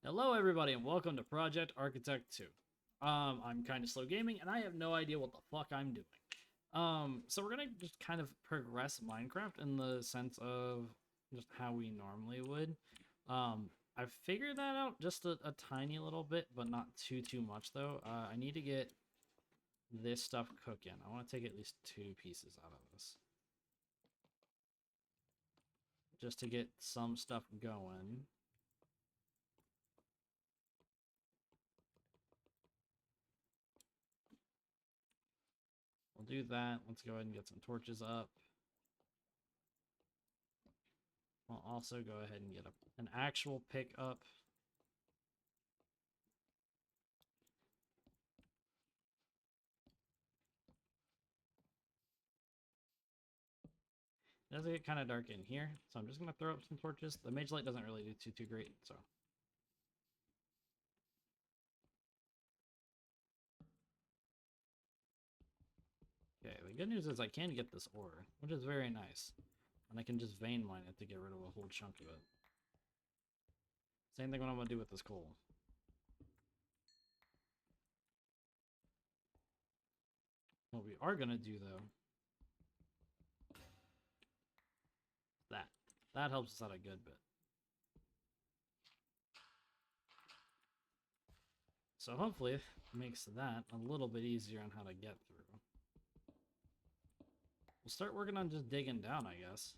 Hello everybody and welcome to Project Architect 2. I'm kind of slow gaming and I have no idea what the fuck I'm doing. So we're gonna just kind of progress Minecraft in the sense of just how we normally would. I've figured that out just a tiny little bit, but not too much though. I need to get this stuff cooking. I want to take at least 2 pieces out of this. Just to get some stuff going. We'll do that. Let's go ahead and get some torches up. I'll also go ahead and get an actual pickup. It does get kind of dark in here, so I'm just going to throw up some torches. The mage light doesn't really do too great, so. Okay, the good news is I can get this ore, which is very nice. And I can just vein mine it to get rid of a whole chunk of it. Same thing what I'm going to do with this coal. What we are going to do, though, that helps us out a good bit. So hopefully it makes that a little bit easier on how to get through. We'll start working on just digging down, I guess.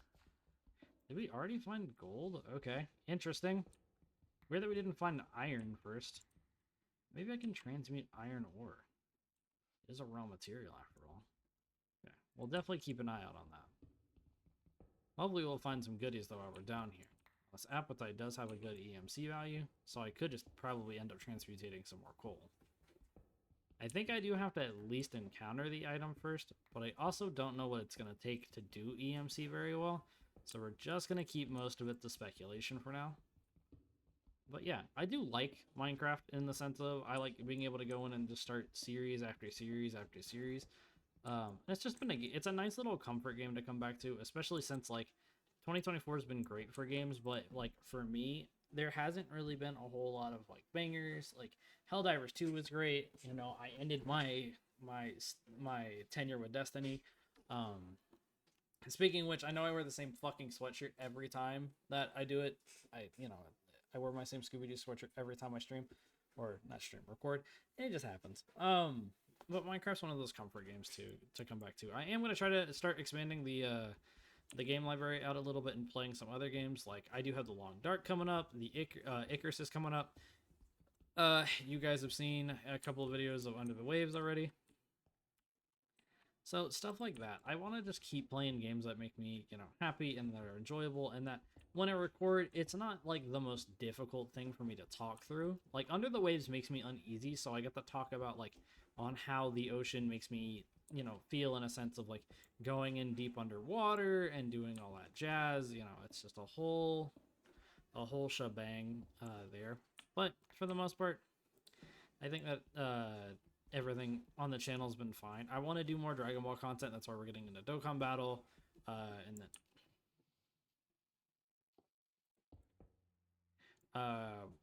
Did we already find gold? Okay, interesting. Weird that we didn't find iron first. Maybe I can transmute iron ore. It is a raw material after all. Okay, we'll definitely keep an eye out on that. Hopefully we'll find some goodies though while we're down here. This apatite does have a good EMC value, so I could just probably end up transmutating some more coal. I think I do have to at least encounter the item first, but I also don't know what it's going to take to do EMC very well, so we're just going to keep most of it to speculation for now. But yeah, I do like Minecraft in the sense of I like being able to go in and just start series after series after series. It's just been it's a nice little comfort game to come back to, especially since like 2024 has been great for games, but like for me, there hasn't really been a whole lot of like bangers. Like Helldivers 2 was great. You know, I ended my tenure with Destiny. Speaking of which, I know I wear the same fucking sweatshirt every time that I do it. I wear my same Scooby-Doo sweatshirt every time I stream, or not stream, record. It just happens. But Minecraft's one of those comfort games to come back to. I am gonna try to start expanding the game library out a little bit and playing some other games. Like I do have the Long Dark coming up, the Icarus is coming up. You guys have seen a couple of videos of Under the Waves already. So stuff like that. I want to just keep playing games that make me, happy and that are enjoyable, and that when I record, it's not like the most difficult thing for me to talk through. Like Under the Waves makes me uneasy, so I get to talk about like on how the ocean makes me, feel in a sense of like going in deep underwater and doing all that jazz. It's just a whole shebang there. But for the most part, I think that everything on the channel has been fine. I want to do more Dragon Ball content. That's why we're getting into Dokkan Battle. And then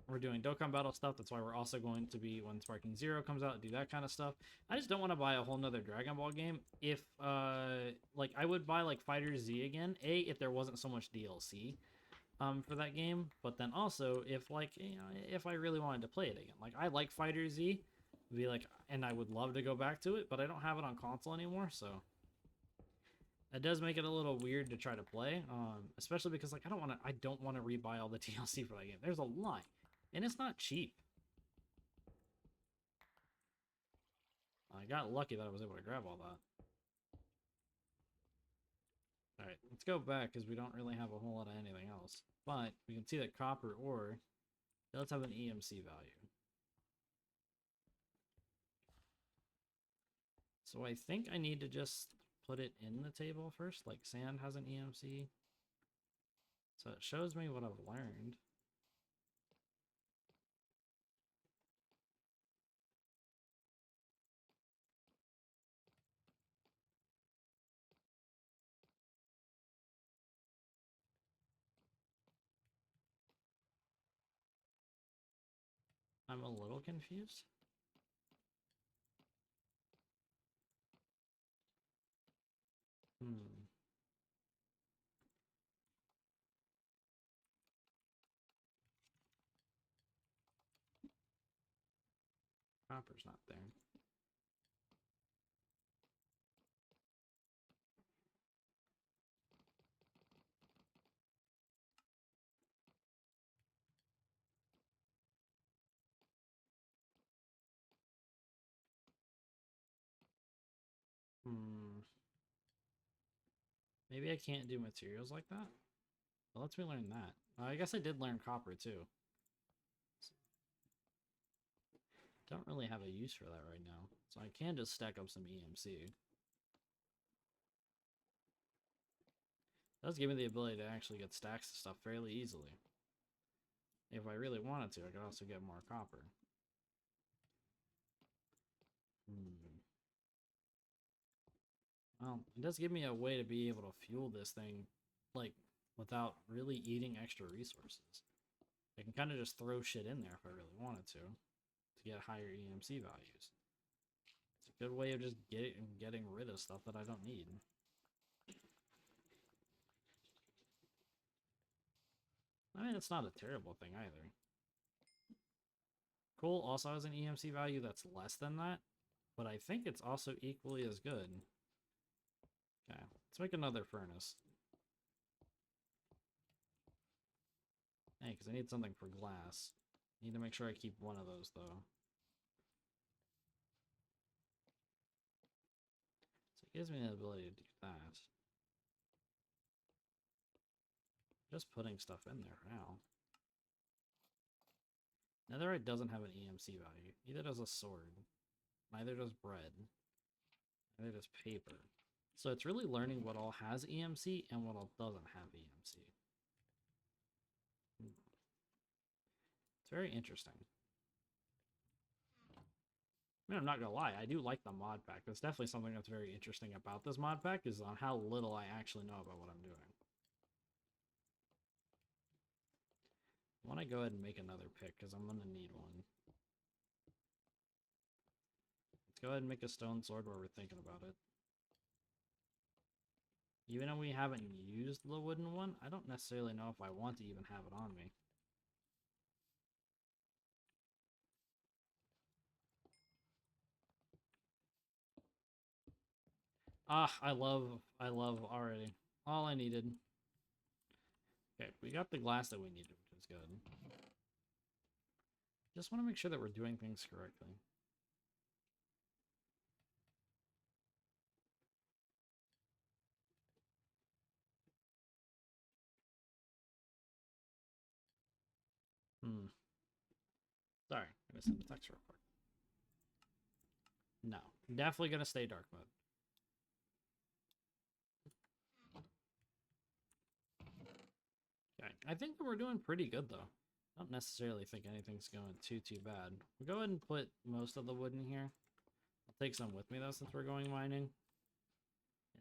we're doing Dokkan Battle stuff. That's why we're also going to be, when Sparking Zero comes out, do that kind of stuff. I just don't want to buy a whole nother Dragon Ball game. If, like, I would buy, like, Fighter Z again. If there wasn't so much DLC for that game. But then also, if, like, if I really wanted to play it again. Like, I like Fighter Z. Be like, and I would love to go back to it, but I don't have it on console anymore, so that does make it a little weird to try to play, especially because like I don't want to rebuy all the DLC for that game. There's a lot, and it's not cheap. I got lucky that I was able to grab all that. All right, let's go back because we don't really have a whole lot of anything else, but we can see that copper ore does have an EMC value. So I think I need to just put it in the table first, like sand has an EMC. So it shows me what I've learned. I'm a little confused. Hmm. Copper's not there. Hmm. Maybe I can't do materials like that? Well, lets me learn that. I guess I did learn copper too. Don't really have a use for that right now. So I can just stack up some EMC. It does give me the ability to actually get stacks of stuff fairly easily. If I really wanted to, I could also get more copper. Hmm. Well, it does give me a way to be able to fuel this thing, like, without really eating extra resources. I can kind of just throw shit in there if I really wanted to get higher EMC values. It's a good way of just getting rid of stuff that I don't need. I mean, it's not a terrible thing either. Coal also has an EMC value that's less than that, but I think it's also equally as good. Okay, let's make another furnace. Hey, because I need something for glass. Need to make sure I keep one of those, though. So it gives me the ability to do that. Just putting stuff in there for now. Netherite doesn't have an EMC value. Neither does a sword. Neither does bread. Neither does paper. So it's really learning what all has EMC and what all doesn't have EMC. It's very interesting. I mean, I'm not gonna lie, I do like the mod pack. That's definitely something that's very interesting about this mod pack, is on how little I actually know about what I'm doing. I want to go ahead and make another pick, because I'm gonna need one. Let's go ahead and make a stone sword while we're thinking about it. Even though we haven't used the wooden one, I don't necessarily know if I want to even have it on me. Ah, I love already. All I needed. Okay, we got the glass that we needed, which is good. Just want to make sure that we're doing things correctly. Hmm. Sorry, I'm gonna send a text real quick. No, definitely gonna stay dark mode. Okay, I think that we're doing pretty good though. I don't necessarily think anything's going too bad. We'll go ahead and put most of the wood in here. I'll take some with me though since we're going mining.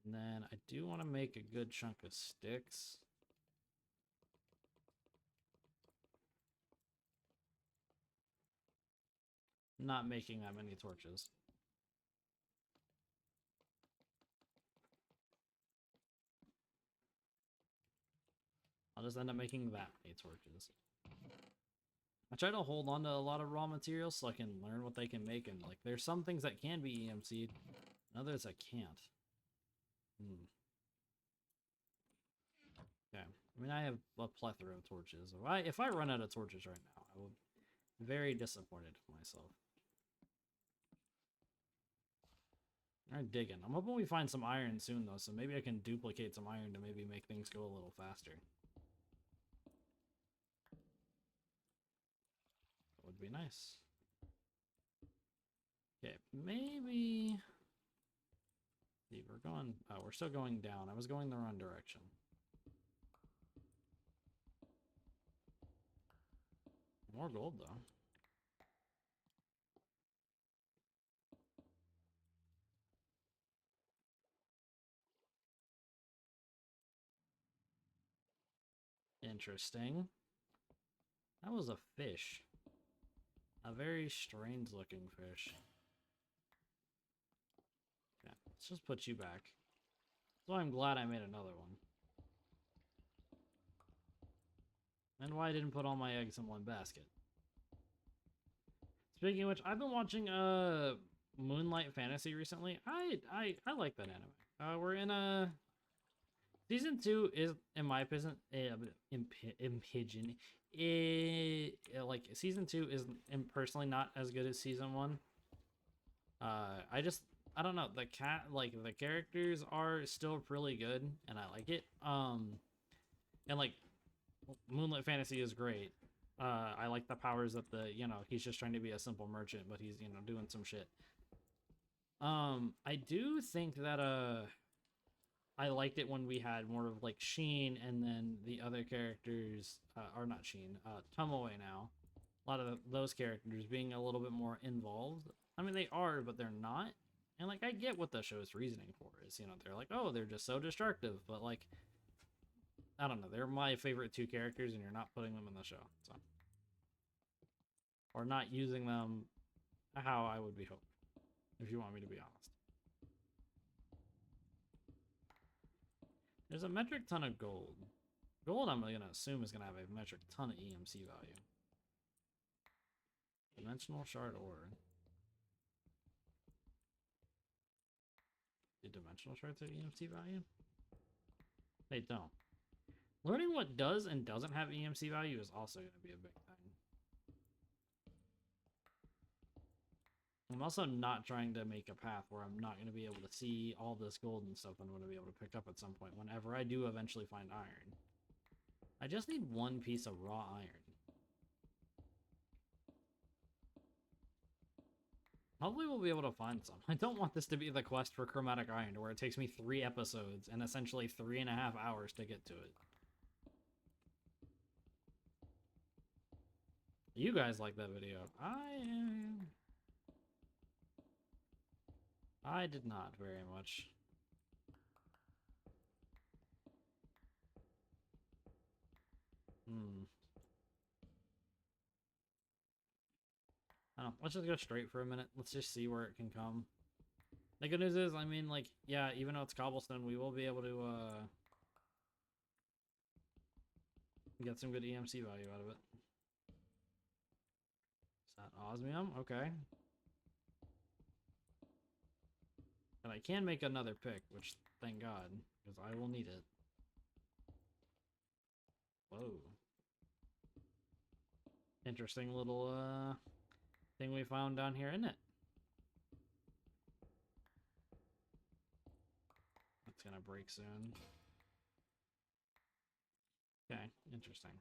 And then I do want to make a good chunk of sticks. Not making that many torches. I'll just end up making that many torches. I try to hold on to a lot of raw materials so I can learn what they can make, and like there's some things that can be EMC'd, and others I can't. Okay. I mean, I have a plethora of torches. If I run out of torches right now, I will be very disappointed with myself. I'm digging. I'm hoping we find some iron soon, though, so maybe I can duplicate some iron to maybe make things go a little faster. That would be nice. Okay, maybe... See, we're going... Oh, we're still going down. I was going the wrong direction. More gold, though. Interesting. That was a fish. A very strange looking fish. Yeah, let's just put you back. So I'm glad I made another one. And why I didn't put all my eggs in one basket. Speaking of which, I've been watching Moonlight Fantasy recently. I like that anime. We're in a season 2 is, in my opinion, like season 2 is personally not as good as season 1. I don't know, the characters are still really good and I like it. And like Moonlight Fantasy is great. I like the powers that he's just trying to be a simple merchant, but he's, doing some shit. I do think that I liked it when we had more of like Sheen and then the other characters, or not Sheen, Tomoe now. A lot of those characters being a little bit more involved. I mean, they are, but they're not. And like, I get what the show's reasoning for is, they're like, oh, they're just so destructive, but like, I don't know, they're my favorite 2 characters and you're not putting them in the show, so. Or not using them how I would be hoping, if you want me to be honest. There's a metric ton of gold. Gold, I'm going to assume, is going to have a metric ton of EMC value. Dimensional shard ore. Do dimensional shards have EMC value? They don't. Learning what does and doesn't have EMC value is also going to be a big thing. I'm also not trying to make a path where I'm not going to be able to see all this gold and stuff I'm going to be able to pick up at some point whenever I do eventually find iron. I just need 1 piece of raw iron. Hopefully we'll be able to find some. I don't want this to be the quest for chromatic iron, where it takes me 3 episodes and essentially 3.5 hours to get to it. You guys like that video. I did not very much. I don't know. Let's just go straight for a minute. Let's just see where it can come. The good news is, I mean, like, yeah, even though it's cobblestone, we will be able to, get some good EMC value out of it. Is that osmium? Okay. And I can make another pick, which, thank God, because I will need it. Whoa. Interesting little, thing we found down here, isn't it? It's gonna break soon. Okay, interesting.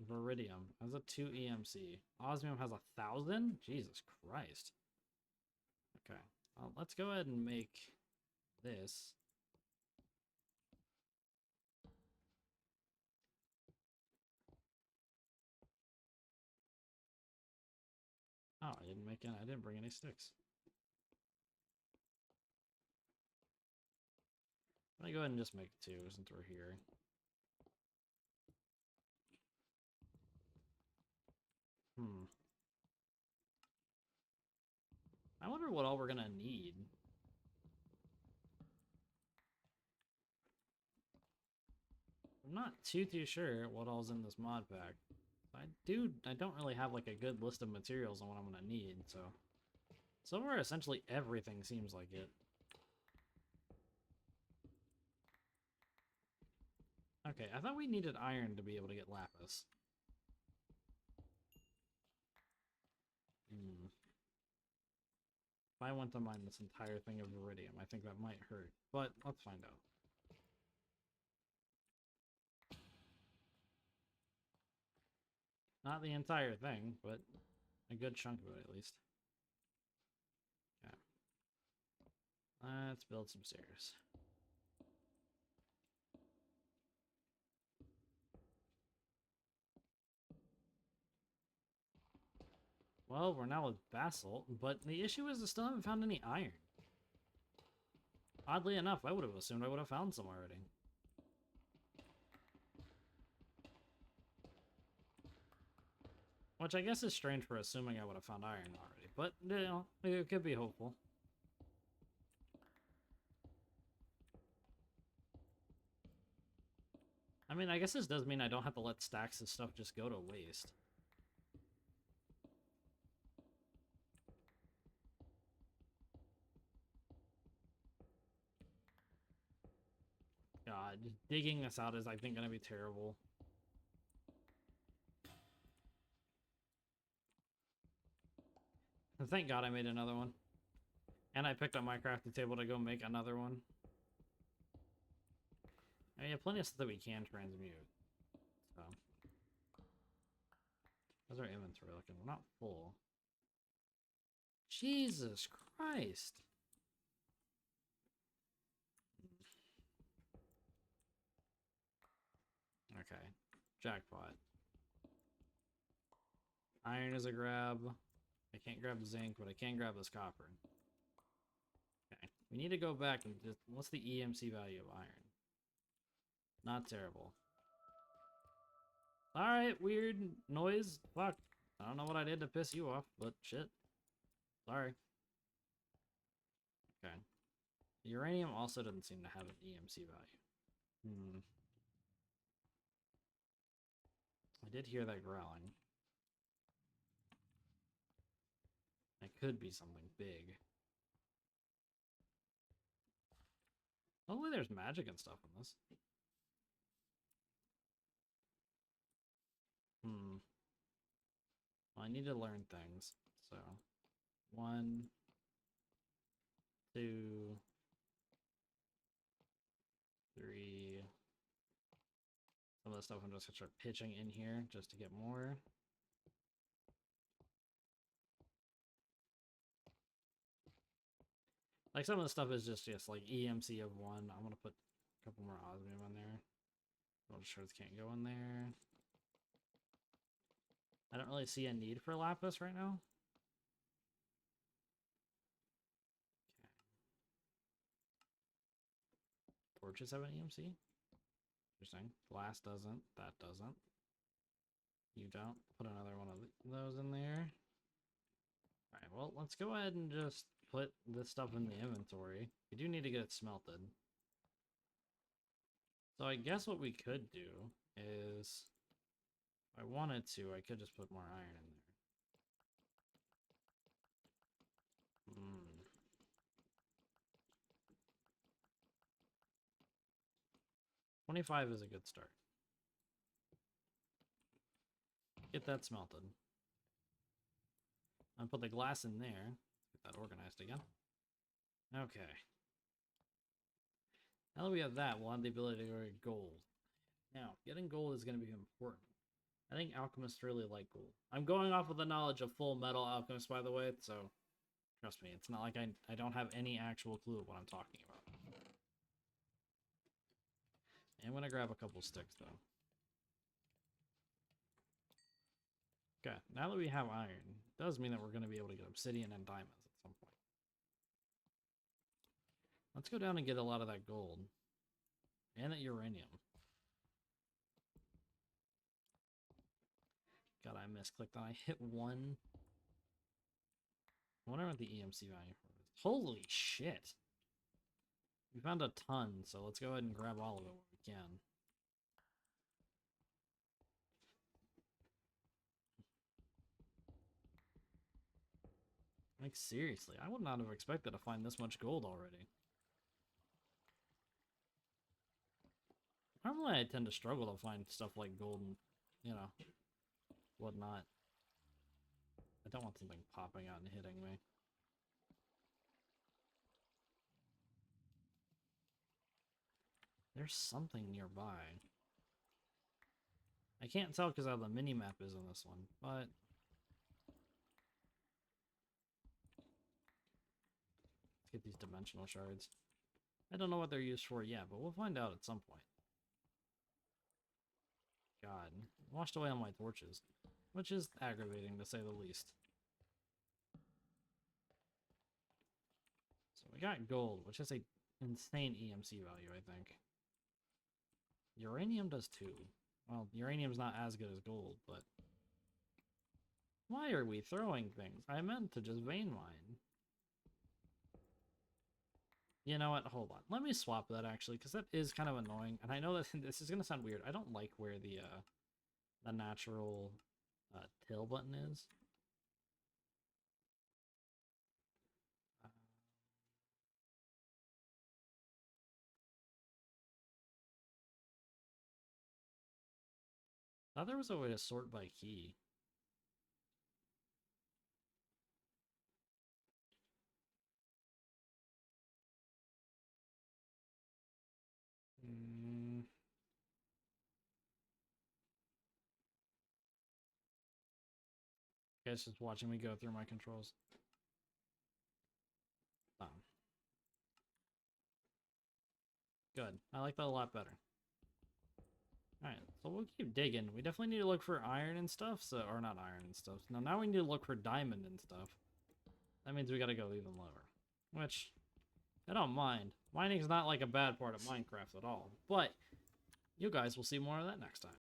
Viridium has a 2 EMC. Osmium has 1,000? Jesus Christ. Okay, well, let's go ahead and make this. Oh, I didn't bring any sticks. Let me go ahead and just make 2 since we're here. I wonder what all we're gonna need. I'm not too sure what all's in this mod pack. I don't really have like a good list of materials on what I'm gonna need, so somewhere essentially everything seems like it. Okay, I thought we needed iron to be able to get lapis. If I went to mine this entire thing of iridium, I think that might hurt, but let's find out. Not the entire thing, but a good chunk of it at least. Okay. Let's build some stairs. Well, we're now with basalt, but the issue is I still haven't found any iron. Oddly enough, I would have assumed I would have found some already. Which I guess is strange for assuming I would have found iron already, but, you know, it could be hopeful. I mean, I guess this does mean I don't have to let stacks of stuff just go to waste. God, digging this out is, I think, going to be terrible. And thank God I made another one. And I picked up my crafting table to go make another one. I mean, plenty of stuff that we can transmute. So. How's our inventory looking? We're not full. Jesus Christ. Okay. Jackpot. Iron is a grab. I can't grab the zinc, but I can grab this copper. Okay. We need to go back and just... What's the EMC value of iron? Not terrible. Alright, weird noise. Fuck. I don't know what I did to piss you off, but shit. Sorry. Okay. Uranium also doesn't seem to have an EMC value. I did hear that growling. It could be something big. Hopefully there's magic and stuff in this. Well, I need to learn things. So, 1, 2, 3. Some of the stuff I'm just gonna start pitching in here just to get more. Like, some of the stuff is just like EMC of 1. I'm gonna put a couple more osmium in there. Gold shards can't go in there. I don't really see a need for lapis right now. Okay. Torches have an EMC? Interesting. Glass doesn't. That doesn't. You don't. Put another one of those in there. Alright, well, let's go ahead and just put this stuff in the inventory. We do need to get it smelted. So I guess what we could do is, if I wanted to, I could just put more iron in there. 25 is a good start. Get that smelted. I'll put the glass in there. Get that organized again. Okay. Now that we have that, we'll have the ability to go get gold. Now, getting gold is going to be important. I think alchemists really like gold. I'm going off of the knowledge of Full Metal Alchemist, by the way, so trust me, it's not like I don't have any actual clue of what I'm talking about. I'm going to grab a couple sticks, though. Okay, now that we have iron, it does mean that we're going to be able to get obsidian and diamonds at some point. Let's go down and get a lot of that gold. And that uranium. God, I misclicked and I hit 1. I wonder what the EMC value for this. Holy shit! We found a ton, so let's go ahead and grab all of it where we can. Like, seriously, I would not have expected to find this much gold already. Normally I tend to struggle to find stuff like gold and, you know, whatnot. I don't want something popping out and hitting me. There's something nearby. I can't tell because how the mini-map is on this one, but... Let's get these dimensional shards. I don't know what they're used for yet, but we'll find out at some point. God, washed away all my torches, which is aggravating to say the least. So we got gold, which is a insane EMC value, I think. Uranium does too. Well, uranium's not as good as gold, but Why are we throwing things? I meant to just vein mine. You know what? Hold on. Let me swap that actually, because that is kind of annoying. And I know that this is gonna sound weird. I don't like where the natural tail button is. Uh, thought there was a way to sort by key. Mm. Guys, just watching me go through my controls. Oh. Good. I like that a lot better. Alright, so we'll keep digging. We definitely need to look for iron and stuff, so or not iron and stuff. No, now we need to look for diamond and stuff. That means we gotta go even lower. Which, I don't mind. Mining's not like a bad part of Minecraft at all. But, you guys will see more of that next time.